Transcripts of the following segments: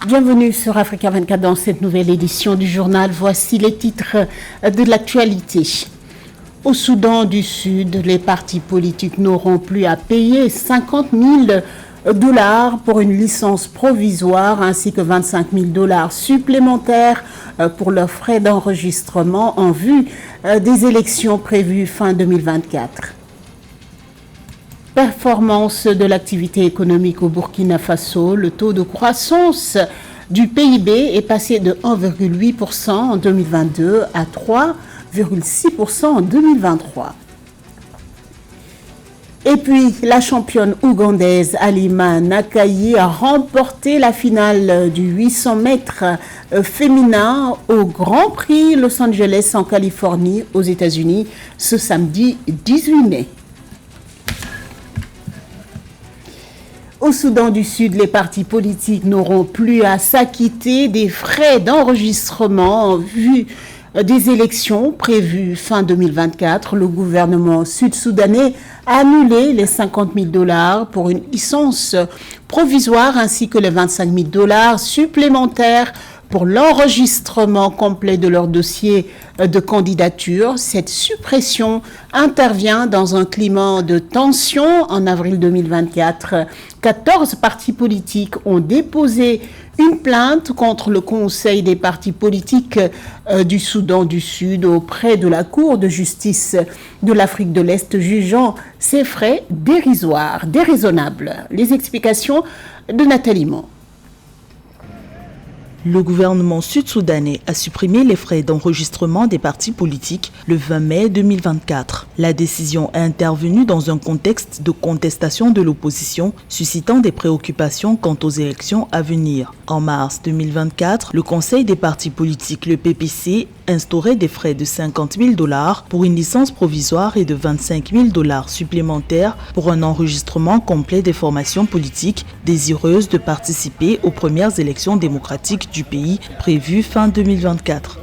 Bienvenue sur Africa 24 dans cette nouvelle édition du journal. Voici les titres de l'actualité. Au Soudan du Sud, les partis politiques n'auront plus à payer 50 000 $ pour une licence provisoire ainsi que 25 000 $ supplémentaires pour leurs frais d'enregistrement en vue des élections prévues fin 2024. Performance de l'activité économique au Burkina Faso, le taux de croissance du PIB est passé de 1,8% en 2022 à 3,6% en 2023. Et puis, la championne ougandaise Halima Nakayi a remporté la finale du 800 mètres féminin au Grand Prix Los Angeles en Californie aux États-Unis ce samedi 18 mai. Au Soudan du Sud, les partis politiques n'auront plus à s'acquitter des frais d'enregistrement en vue des élections prévues fin 2024. Le gouvernement sud-soudanais a annulé les 50 000 $ pour une licence provisoire ainsi que les 25 000 $ supplémentaires pour l'enregistrement complet de leur dossier de candidature. Cette suppression intervient dans un climat de tension. En avril 2024, 14 partis politiques ont déposé une plainte contre le Conseil des partis politiques du Soudan du Sud auprès de la Cour de justice de l'Afrique de l'Est, jugeant ces frais dérisoires, déraisonnables. Les explications de Nathalie Mon. Le gouvernement sud-soudanais a supprimé les frais d'enregistrement des partis politiques le 20 mai 2024. La décision est intervenue dans un contexte de contestation de l'opposition, suscitant des préoccupations quant aux élections à venir. En mars 2024, le Conseil des partis politiques, le PPC, instaurait des frais de 50 000 $ pour une licence provisoire et de 25 000 $ supplémentaires pour un enregistrement complet des formations politiques désireuses de participer aux premières élections démocratiques du pays prévues fin 2024.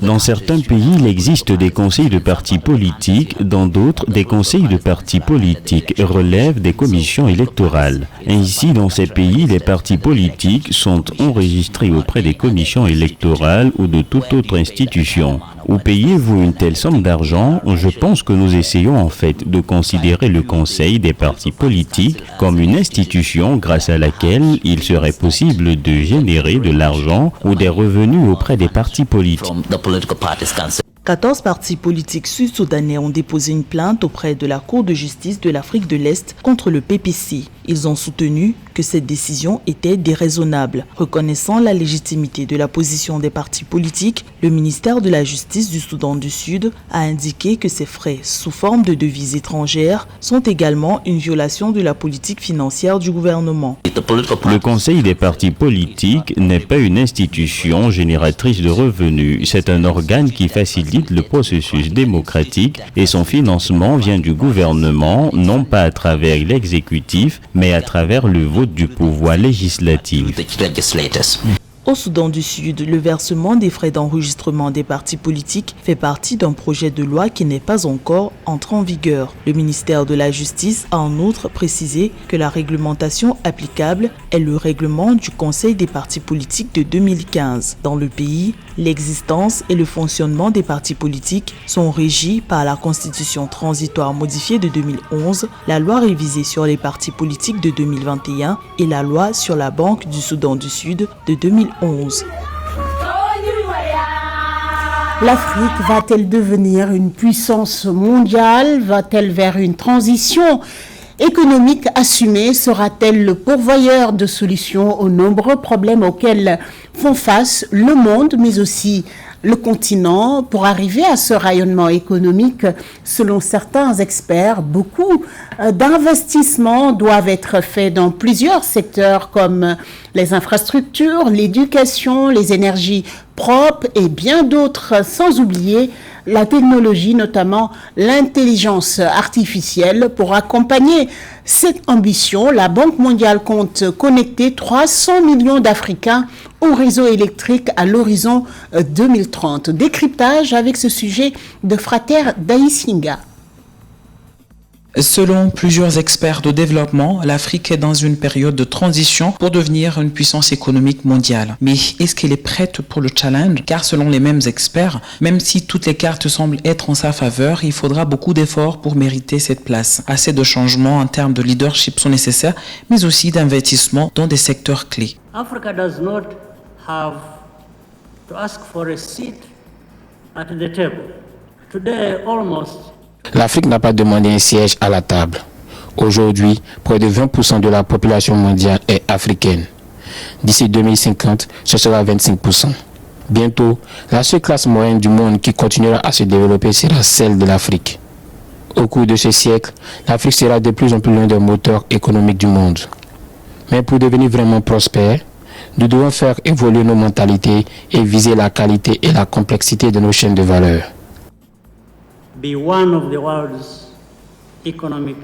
Dans certains pays, il existe des conseils de partis politiques, dans d'autres, des conseils de partis politiques relèvent des commissions électorales. Ainsi, dans ces pays, les partis politiques sont enregistrés auprès des commissions électorales ou de toute autre institution. Où payez-vous une telle somme d'argent? Je pense que nous essayons en fait de considérer le Conseil des partis politiques comme une institution grâce à laquelle il serait possible de générer de l'argent ou des revenus auprès des partis politiques. 14 partis politiques sud-soudanais ont déposé une plainte auprès de la Cour de justice de l'Afrique de l'Est contre le PPC. Ils ont soutenu que cette décision était déraisonnable. Reconnaissant la légitimité de la position des partis politiques, le ministère de la Justice du Soudan du Sud a indiqué que ces frais sous forme de devises étrangères sont également une violation de la politique financière du gouvernement. Le Conseil des partis politiques n'est pas une institution génératrice de revenus. C'est un organe qui facilite le processus démocratique et son financement vient du gouvernement, non pas à travers l'exécutif, mais à travers le vote du pouvoir législatif. Au Soudan du Sud, le versement des frais d'enregistrement des partis politiques fait partie d'un projet de loi qui n'est pas encore entré en vigueur. Le ministère de la Justice a en outre précisé que la réglementation applicable est le règlement du Conseil des partis politiques de 2015. Dans le pays, l'existence et le fonctionnement des partis politiques sont régis par la Constitution transitoire modifiée de 2011, la loi révisée sur les partis politiques de 2021 et la loi sur la Banque du Soudan du Sud de 2011. L'Afrique va-t-elle devenir une puissance mondiale? Va-t-elle vers une transition économique assumée? Sera-t-elle le pourvoyeur de solutions aux nombreux problèmes auxquels font face le monde, mais aussi le continent? Pour arriver à ce rayonnement économique, selon certains experts, beaucoup d'investissements doivent être faits dans plusieurs secteurs comme les infrastructures, l'éducation, les énergies propres et bien d'autres, sans oublier la technologie, notamment l'intelligence artificielle. Pour accompagner cette ambition, la Banque mondiale compte connecter 300 millions d'Africains au réseau électrique à l'horizon 2030. Décryptage avec ce sujet de Frater Daïsinga. Selon plusieurs experts de développement, l'Afrique est dans une période de transition pour devenir une puissance économique mondiale. Mais est-ce qu'elle est prête pour le challenge? Car selon les mêmes experts, même si toutes les cartes semblent être en sa faveur, il faudra beaucoup d'efforts pour mériter cette place. Assez de changements en termes de leadership sont nécessaires, mais aussi d'investissements dans des secteurs clés. Africa does not have to ask for a seat at the table. Today, L'Afrique n'a pas demandé un siège à la table. Aujourd'hui, près de 20% de la population mondiale est africaine. D'ici 2050, ce sera 25%. Bientôt, la seule classe moyenne du monde qui continuera à se développer sera celle de l'Afrique. Au cours de ce siècle, l'Afrique sera de plus en plus l'un des moteurs économiques du monde. Mais pour devenir vraiment prospère, nous devons faire évoluer nos mentalités et viser la qualité et la complexité de nos chaînes de valeur. Be one of the world's economic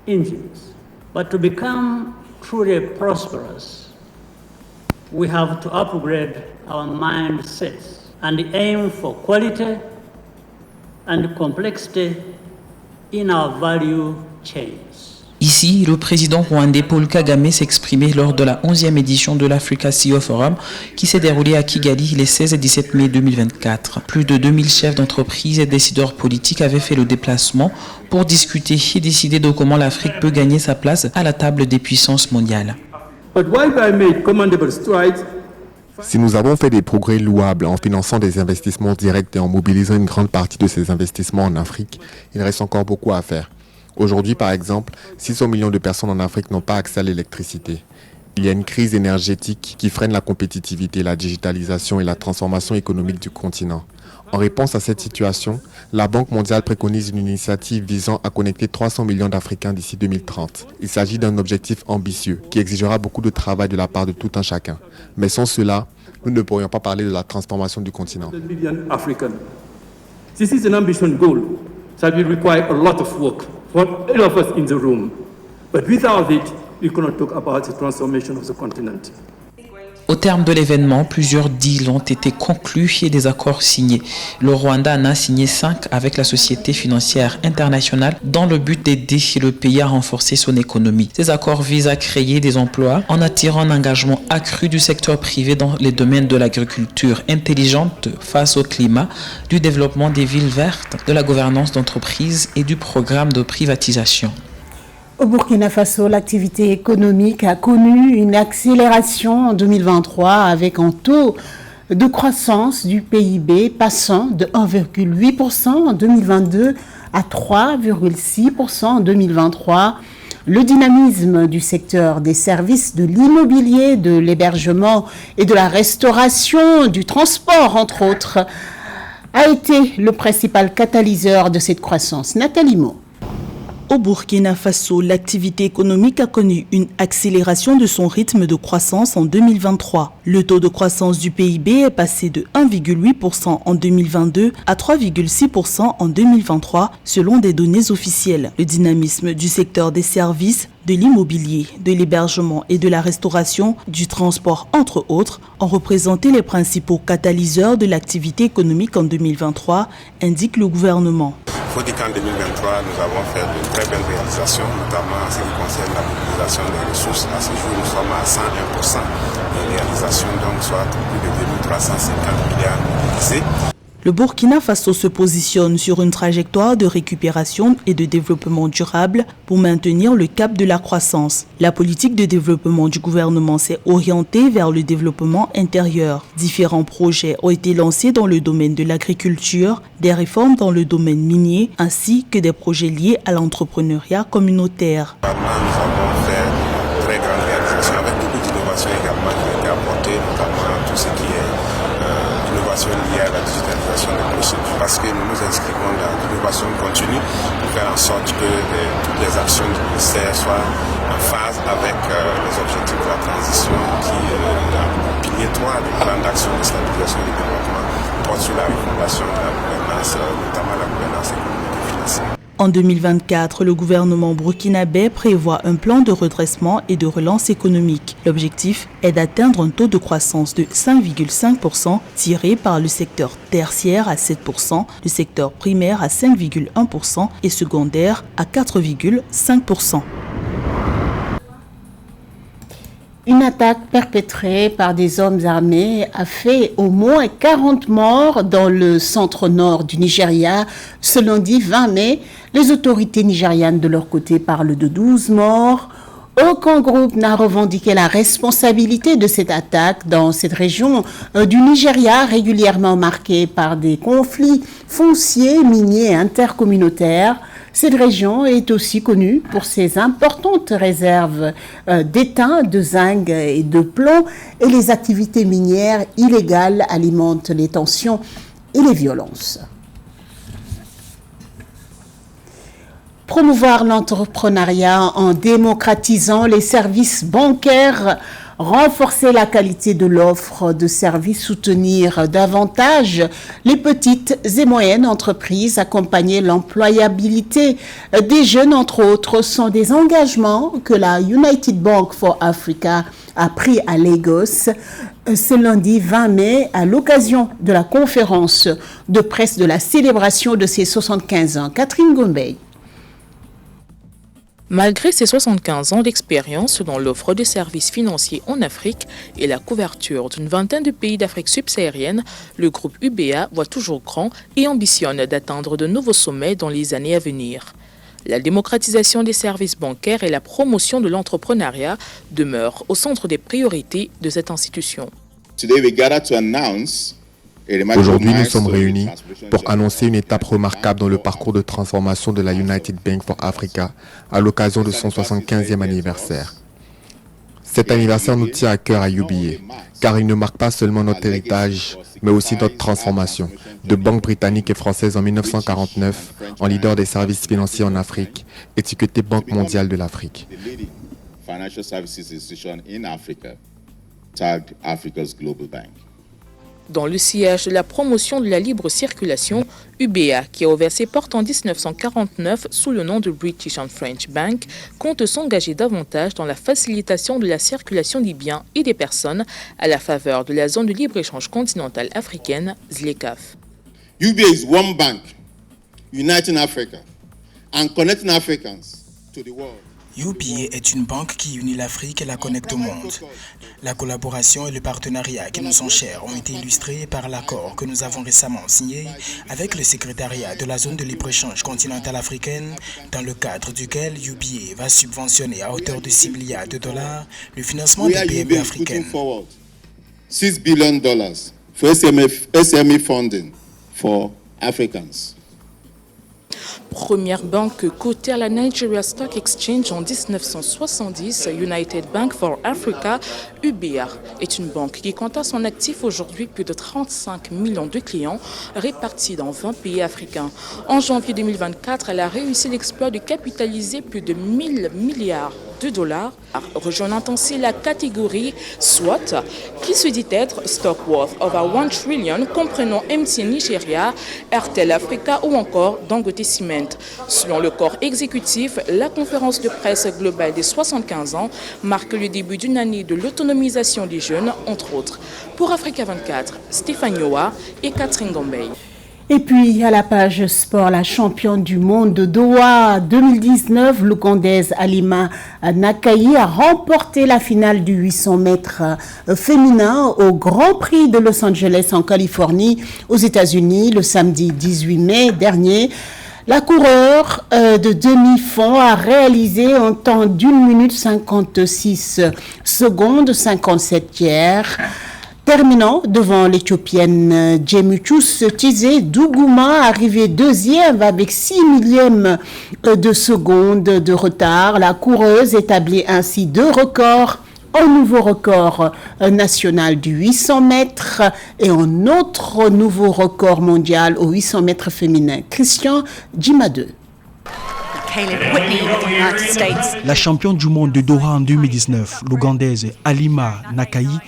engines. But to become truly prosperous, we have to upgrade our mindsets and aim for quality and complexity in our value chains. Ici, le président rwandais Paul Kagame s'exprimait lors de la 11e édition de l'Africa CEO Forum qui s'est déroulée à Kigali les 16 et 17 mai 2024. Plus de 2000 chefs d'entreprise et décideurs politiques avaient fait le déplacement pour discuter et décider de comment l'Afrique peut gagner sa place à la table des puissances mondiales. Si nous avons fait des progrès louables en finançant des investissements directs et en mobilisant une grande partie de ces investissements en Afrique, il reste encore beaucoup à faire. Aujourd'hui, par exemple, 600 millions de personnes en Afrique n'ont pas accès à l'électricité. Il y a une crise énergétique qui freine la compétitivité, la digitalisation et la transformation économique du continent. En réponse à cette situation, la Banque mondiale préconise une initiative visant à connecter 300 millions d'Africains d'ici 2030. Il s'agit d'un objectif ambitieux qui exigera beaucoup de travail de la part de tout un chacun. Mais sans cela, nous ne pourrions pas parler de la transformation du continent. This is an ambition goal that will require a lot of work for all of us in the room. But without it, we cannot talk about the transformation of the continent. Au terme de l'événement, plusieurs deals ont été conclus et des accords signés. Le Rwanda en a signé 5 avec la Société financière internationale dans le but d'aider le pays à renforcer son économie. Ces accords visent à créer des emplois en attirant un engagement accru du secteur privé dans les domaines de l'agriculture intelligente face au climat, du développement des villes vertes, de la gouvernance d'entreprise et du programme de privatisation. Au Burkina Faso, l'activité économique a connu une accélération en 2023 avec un taux de croissance du PIB passant de 1,8% en 2022 à 3,6% en 2023. Le dynamisme du secteur des services de l'immobilier, de l'hébergement et de la restauration, du transport, entre autres, a été le principal catalyseur de cette croissance. Nathalie Mo. Au Burkina Faso, l'activité économique a connu une accélération de son rythme de croissance en 2023. Le taux de croissance du PIB est passé de 1,8% en 2022 à 3,6% en 2023, selon des données officielles. Le dynamisme du secteur des services, de l'immobilier, de l'hébergement et de la restauration, du transport, entre autres, ont représenté les principaux catalyseurs de l'activité économique en 2023, indique le gouvernement. Il faut dire qu'en 2023, nous avons fait de très belles réalisations, notamment en ce qui concerne la mobilisation des ressources. À ce jour, nous sommes à 101% de réalisation, donc soit plus de 2350 milliards mobilisés. Le Burkina Faso se positionne sur une trajectoire de récupération et de développement durable pour maintenir le cap de la croissance. La politique de développement du gouvernement s'est orientée vers le développement intérieur. Différents projets ont été lancés dans le domaine de l'agriculture, des réformes dans le domaine minier, ainsi que des projets liés à l'entrepreneuriat communautaire. Nous avons fait de très grandes réalisations avec beaucoup d'innovations également qui ont été apportées, notamment tout ce qui est l'innovation liée à la digitalisation des procédures, parce que nous nous inscrivons dans l'innovation continue pour faire en sorte que toutes les actions du ministère soient en phase avec les objectifs de la transition qui est le pilier 3 du plan d'action de stabilisation et de développement porte sur la refondation de la gouvernance, notamment la gouvernance économique et financière. En 2024, le gouvernement burkinabé prévoit un plan de redressement et de relance économique. L'objectif est d'atteindre un taux de croissance de 5,5% tiré par le secteur tertiaire à 7%, le secteur primaire à 5,1% et secondaire à 4,5%. Une attaque perpétrée par des hommes armés a fait au moins 40 morts dans le centre-nord du Nigeria ce lundi 20 mai. Les autorités nigérianes de leur côté parlent de 12 morts. Aucun groupe n'a revendiqué la responsabilité de cette attaque dans cette région du Nigeria régulièrement marquée par des conflits fonciers, miniers et intercommunautaires. Cette région est aussi connue pour ses importantes réserves d'étain, de zinc et de plomb, et les activités minières illégales alimentent les tensions et les violences. Promouvoir l'entrepreneuriat en démocratisant les services bancaires, renforcer la qualité de l'offre de services, soutenir davantage les petites et moyennes entreprises, accompagner l'employabilité des jeunes, entre autres, sont des engagements que la United Bank for Africa a pris à Lagos ce lundi 20 mai à l'occasion de la conférence de presse de la célébration de ses 75 ans. Catherine Gombey. Malgré ses 75 ans d'expérience dans l'offre de services financiers en Afrique et la couverture d'une vingtaine de pays d'Afrique subsaharienne, le groupe UBA voit toujours grand et ambitionne d'atteindre de nouveaux sommets dans les années à venir. La démocratisation des services bancaires et la promotion de l'entrepreneuriat demeurent au centre des priorités de cette institution. Aujourd'hui, nous sommes réunis pour annoncer une étape remarquable dans le parcours de transformation de la United Bank for Africa à l'occasion de son 75e anniversaire. Cet anniversaire nous tient à cœur à UBA, car il ne marque pas seulement notre héritage, mais aussi notre transformation de banque britannique et française en 1949 en leader des services financiers en Afrique, étiquetée Banque mondiale de l'Afrique. Dans le sillage de la promotion de la libre circulation, UBA, qui a ouvert ses portes en 1949 sous le nom de British and French Bank, compte s'engager davantage dans la facilitation de la circulation des biens et des personnes à la faveur de la zone de libre-échange continentale africaine, ZLECAf. UBA is one bank, uniting Africa and connecting Africans to the world. UBA est une banque qui unit l'Afrique et la connecte au monde. La collaboration et le partenariat qui nous sont chers ont été illustrés par l'accord que nous avons récemment signé avec le secrétariat de la zone de libre-échange continentale africaine, dans le cadre duquel UBA va subventionner à hauteur de $6 milliards le financement des PME africaines. $6 billion for SME funding for Africans. Première banque cotée à la Nigeria Stock Exchange en 1970, United Bank for Africa, UBA, est une banque qui compte à son actif aujourd'hui plus de 35 millions de clients répartis dans 20 pays africains. En janvier 2024, elle a réussi l'exploit de capitaliser plus de $1 000 milliards, rejoignant ainsi la catégorie SWOT, qui se dit être Stock Worth over 1 trillion, comprenant MTN Nigeria, Airtel Africa ou encore Dangote Cement. Selon le corps exécutif, la conférence de presse globale des 75 ans marque le début d'une année de l'autonomisation des jeunes, entre autres. Pour Africa 24, Stéphane Yoa et Catherine Gombey. Et puis, à la page sport, la championne du monde de Doha 2019, l'Ougandaise Halima Nakayi, a remporté la finale du 800 mètres féminin au Grand Prix de Los Angeles en Californie, aux États-Unis, le samedi 18 mai dernier. La coureure de demi-fond a réalisé un temps d'1 minute 56 secondes 57 tiers. Terminant devant l'Éthiopienne Jemuchus Tizé Dougouma, arrivée deuxième avec 6 millièmes de seconde de retard. La coureuse établit ainsi 2 records, un nouveau record national du 800 mètres et un autre nouveau record mondial au 800 mètres féminin. Christian Djimade. La championne du monde de Doha en 2019, l'Ougandaise Halima Nakayi,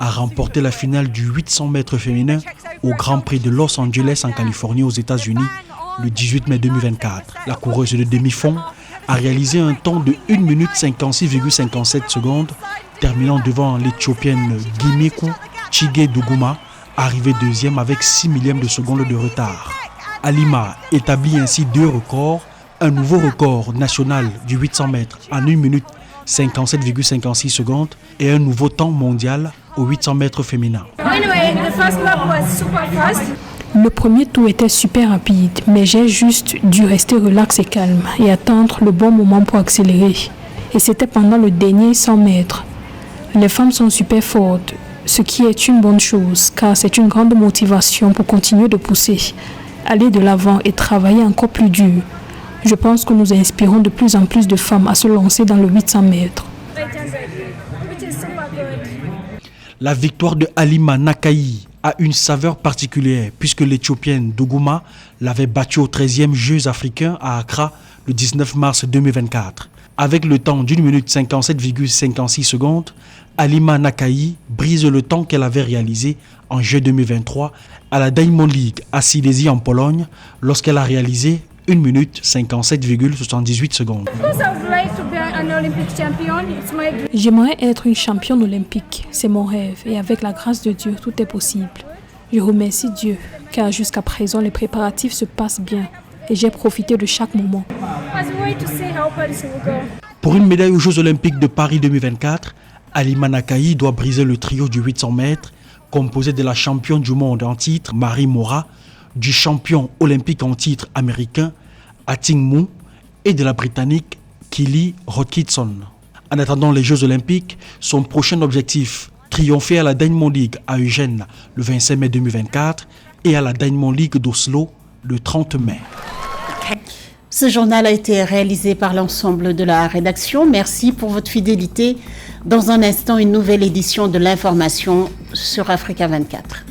a remporté la finale du 800 mètres féminin au Grand Prix de Los Angeles en Californie aux États-Unis le 18 mai 2024. La coureuse de demi-fond a réalisé un temps de 1 minute 56,57 secondes, terminant devant l'Éthiopienne Gimeku Chige Duguma, arrivée deuxième avec 6 millièmes de seconde de retard. Halima établit ainsi 2 records, un nouveau record national du 800 mètres en 1 minute 57,56 secondes et un nouveau temps mondial au 800 mètres féminin. Le premier tour était super rapide, mais j'ai juste dû rester relax et calme et attendre le bon moment pour accélérer. Et c'était pendant le dernier 100 mètres. Les femmes sont super fortes, ce qui est une bonne chose, car c'est une grande motivation pour continuer de pousser, aller de l'avant et travailler encore plus dur. Je pense que nous inspirons de plus en plus de femmes à se lancer dans le 800 mètres. La victoire de Halima Nakayi a une saveur particulière puisque l'Éthiopienne Duguma l'avait battue au 13e Jeux africains à Accra le 19 mars 2024. Avec le temps d'1 minute 57,56 secondes, Halima Nakayi brise le temps qu'elle avait réalisé en juillet 2023 à la Diamond League à Silesia en Pologne lorsqu'elle a réalisé 1 minute 57,78 secondes. J'aimerais être une championne olympique, c'est mon rêve et avec la grâce de Dieu, tout est possible. Je remercie Dieu car jusqu'à présent les préparatifs se passent bien et j'ai profité de chaque moment. Pour une médaille aux Jeux Olympiques de Paris 2024, Halima Nakayi doit briser le trio du 800 mètres composé de la championne du monde en titre Marie Mora, du champion olympique en titre américain Ating Mu et de la britannique Kelly Hodgkinson. En attendant les Jeux Olympiques, son prochain objectif, triompher à la Diamond League à Eugène le 25 mai 2024 et à la Diamond League d'Oslo le 30 mai. Ce journal a été réalisé par l'ensemble de la rédaction. Merci pour votre fidélité. Dans un instant, une nouvelle édition de l'information sur Africa 24.